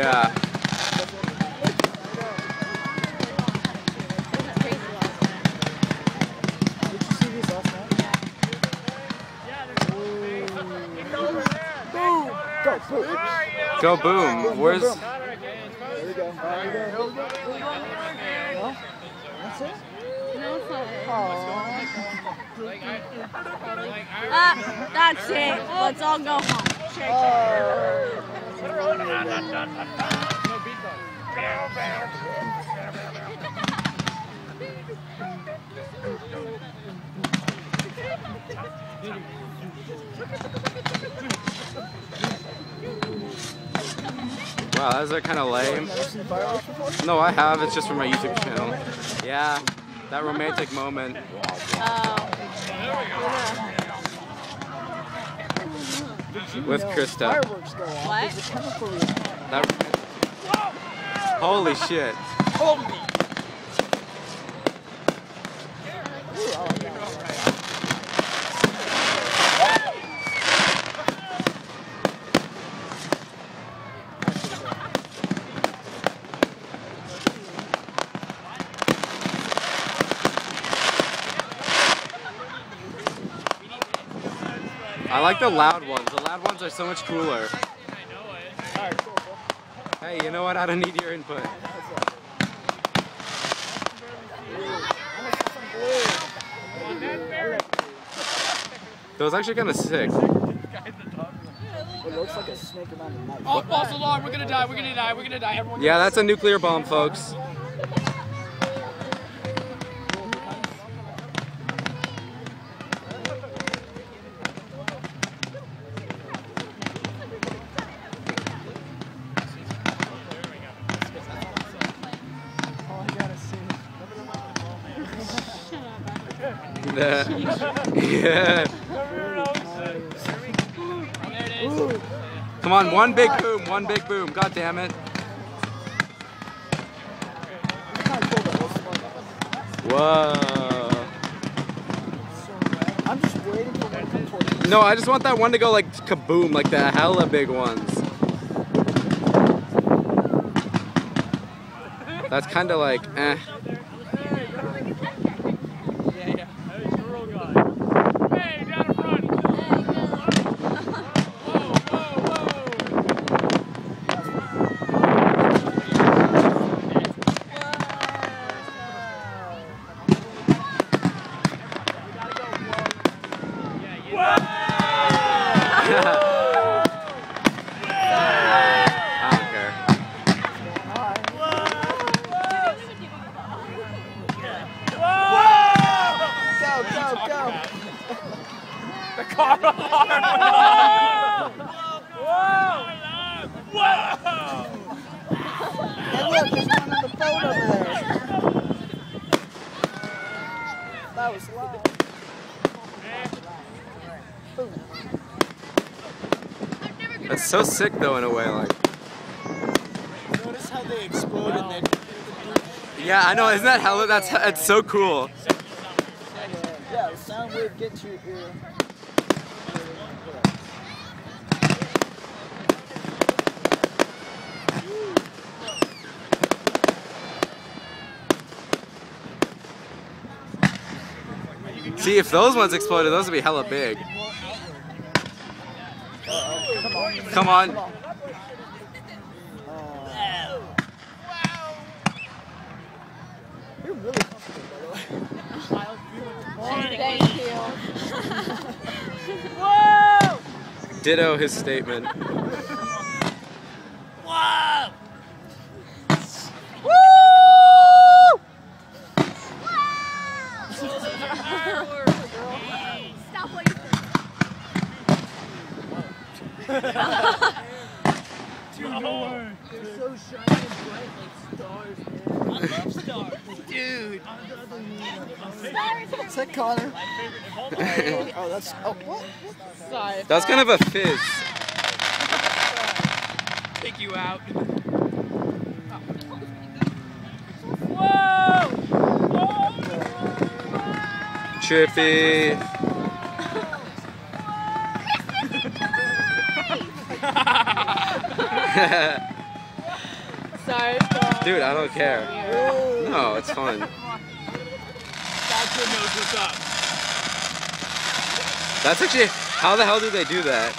Yeah. Did you see these last night? Boom! Go, boom! Go boom. Where's... There we go. There we go. Well, that's it? That's it. Let's all go home. Shake Wow, those are kind of lame. No, I have. It's just from my YouTube channel. Yeah, that romantic moment. With Krista. What? That, holy shit. I like the loud ones. The loud ones are so much cooler. Hey, you know what? I don't need your input. That was actually kind of sick. It looks like a snake around the knife. Oh, false alarm! We're gonna die! We're gonna die! We're gonna die! Everyone. Yeah, that's a nuclear bomb, folks. Yeah. Come on, one big boom, one big boom. God damn it. Whoa. I'm just waiting for one to come towards me. No, I just want that one to go like kaboom, like the hella big ones. That's kind of like, eh. The car alarm! Whoa! Whoa! Hey, look, there's one on the boat over there. That was loud. That's so sick though in a way, like. Notice how they explode and then... Yeah, I know, isn't that hella, that's so cool. Yeah, the sound wave gets your ear. See, if those ones exploded, those would be hella big. Come on. You're really comfortable, by the way. Thank you. Whoa! Ditto his statement. Whoa! Stop what you're They're so shiny and bright like stars, man. I love stars. Dude. What's that, Connor? Oh, that's... Oh, what? Sorry. That's kind of a fizz. Take you out. Whoa! Trippy. Dude, I don't care. No, it's fun. That kid knows what's up. That's actually, how the hell do they do that?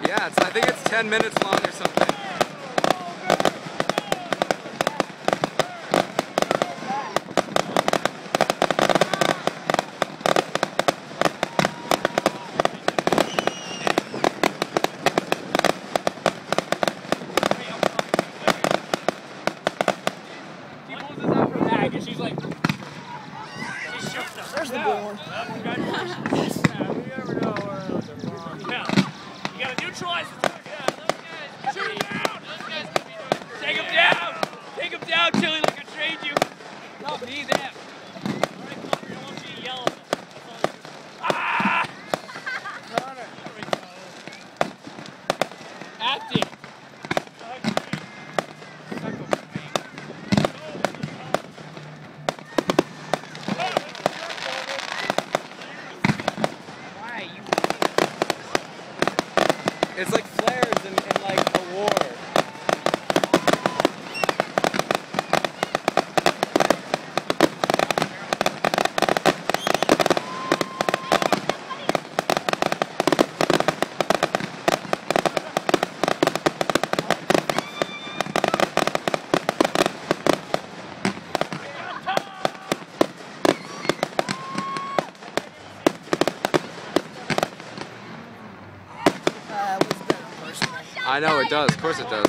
Yeah, I think it's 10 minutes long or something. She pulls this out her bag and she's like, There's the ball. Congratulations. Yeah, we never know where else they're from. Yeah. You gotta neutralize the target. Yeah, those guys. Shoot him down. Those guys could be doing. Take him down. Take him down, Chili, like I trained you. Not me, them. Alright, Connor, I want you to yell at them. That's all you do. Ah! Connor. There we go. Acting. It's like flares in like a war. I know it does, of course it does.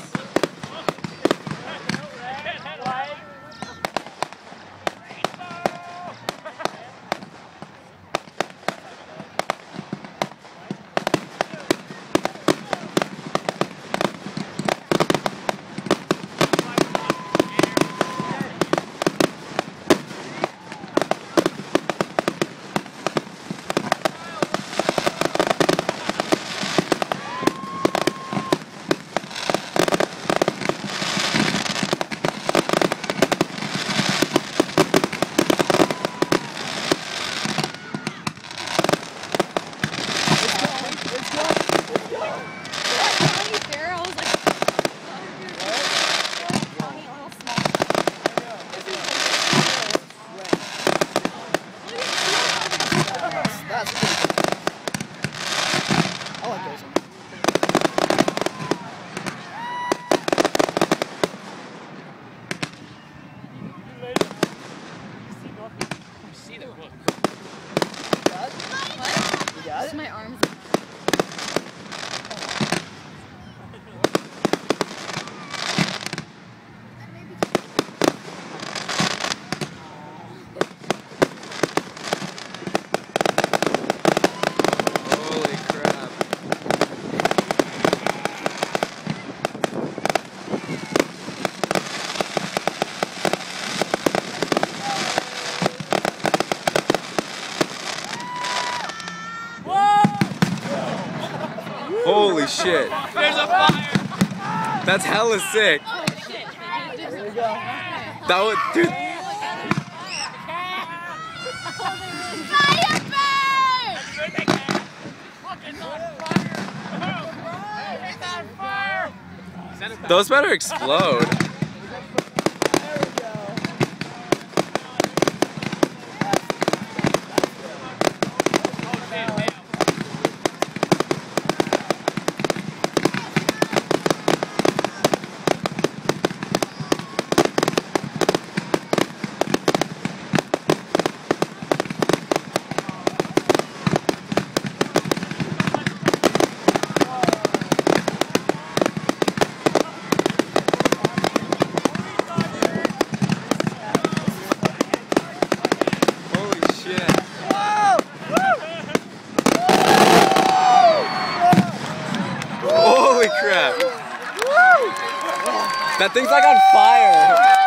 My arms. Holy crap. Holy shit. There's a fire. That's hella sick. Oh shit. There we go. That would, dude. Look, it's on fire. It's on fire. Those better explode. Holy crap! That thing's like on fire!